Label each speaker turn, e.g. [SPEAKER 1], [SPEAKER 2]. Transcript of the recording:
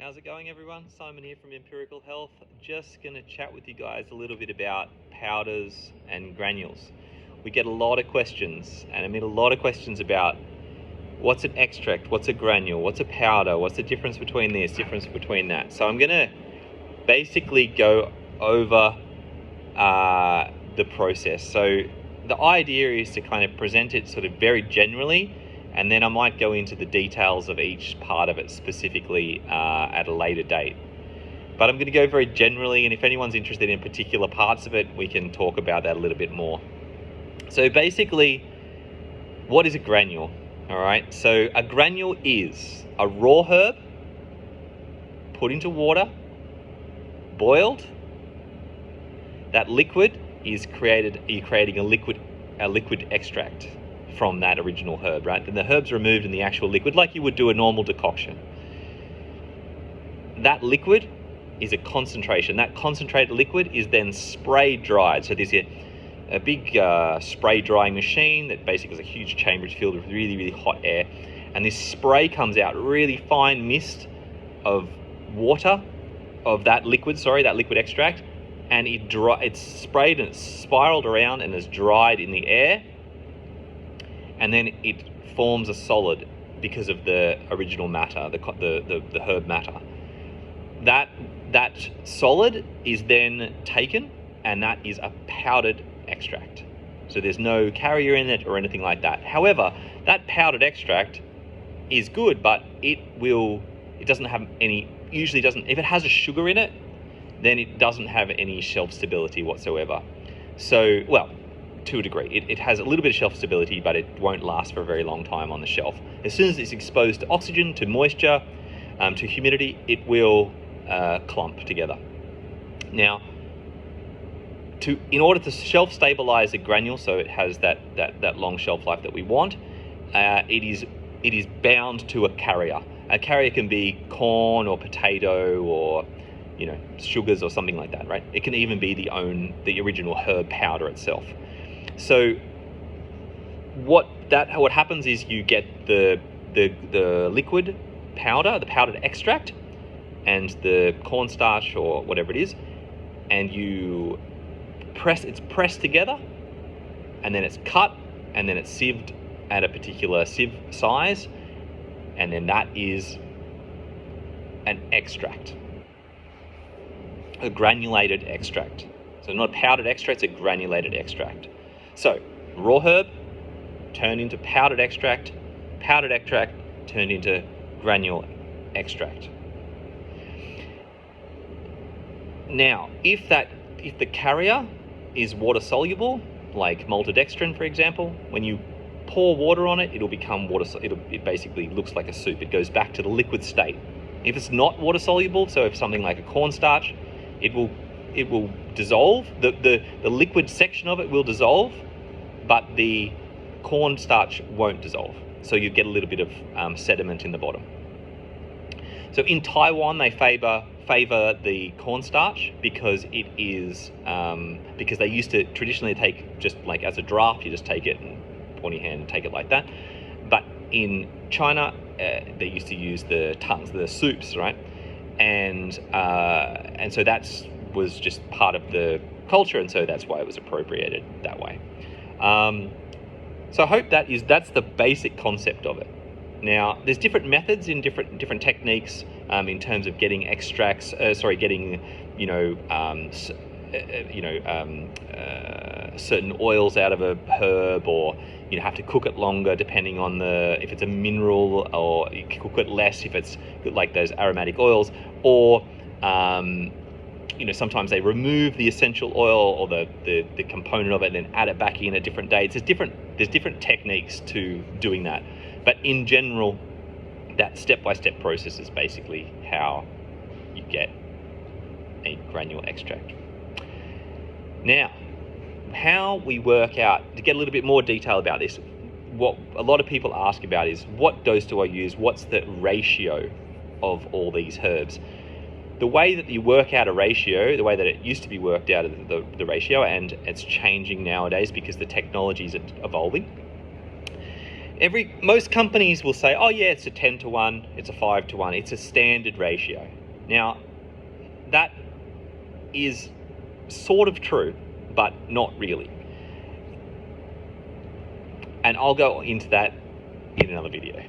[SPEAKER 1] How's it going, everyone? Simon here from Empirical Health. Just going to chat with you guys a little bit about powders and granules. We get a lot of questions, and I mean a lot of questions about what's an extract, what's a granule, what's a powder, what's the difference between this, difference between that. So I'm going to basically go over the process. So the idea is to kind of present it sort of very generally, and then I might go into the details of each part of it specifically at a later date. But I'm going to go very generally, and if anyone's interested in particular parts of it, we can talk about that a little bit more. So basically, what is a granule? All right, so a granule is a raw herb put into water, boiled. That liquid is you're creating a liquid extract from that original herb, right? Then the herb's removed in the actual liquid like you would do a normal decoction. That liquid is a concentration. That concentrated liquid is then spray dried. So there's a big spray drying machine that basically is a huge chamber filled with really, really hot air. And this spray comes out really fine mist of water, of that liquid extract. And it's sprayed and it's spiraled around and is dried in the air. And then it forms a solid because of the original matter, the herb matter. That solid is then taken, and that is a powdered extract. So there's no carrier in it or anything like that. However, that powdered extract is good, but it doesn't have any, usually doesn't, if it has a sugar in it, then it doesn't have any shelf stability whatsoever. So, well, to a degree. It has a little bit of shelf stability, but it won't last for a very long time on the shelf. As soon as it's exposed to oxygen, to moisture, to humidity, it will clump together. Now, in order to shelf stabilize a granule, so it has that long shelf life that we want, it is bound to a carrier. A carrier can be corn or potato or sugars or something like that, right? It can even be the original herb powder itself. So what happens is you get the liquid powder, the powdered extract, and the cornstarch or whatever it is, and it's pressed together, and then it's cut, and then it's sieved at a particular sieve size, and then that is an extract, a granulated extract. So not a powdered extract, it's a granulated extract. So, raw herb turned into powdered extract turned into granule extract. Now, if the carrier is water soluble, like maltodextrin, for example, when you pour water on it, it'll become it basically looks like a soup. It goes back to the liquid state. If it's not water soluble, so if something like a cornstarch, it will dissolve. The liquid section of it will dissolve, but the cornstarch won't dissolve. So you get a little bit of sediment in the bottom. So in Taiwan, they favor the cornstarch because it is because they used to traditionally take just like as a draft, you just take it and put in your hand and take it like that. But in China, they used to use the tongues, the soups, right? And so was just part of the culture, and so that's why it was appropriated that way. So I hope that's the basic concept of it. Now, there's different methods in different techniques in terms of getting extracts. Getting certain oils out of a herb, or have to cook it longer depending on if it's a mineral, or you can cook it less if it's like those aromatic oils, or sometimes they remove the essential oil or the component of it and then add it back in at different dates. There's different techniques to doing that, but in general, that step-by-step process is basically how you get a granule extract. Now, how we work out, to get a little bit more detail about this, what a lot of people ask about is, what dose do I use? What's the ratio of all these herbs? The way that you work out a ratio, the way that it used to be worked out, the ratio, and it's changing nowadays because the technology is evolving, Most companies will say, oh yeah, it's a 10-to-1, it's a 5-to-1, it's a standard ratio. Now, that is sort of true, but not really. And I'll go into that in another video.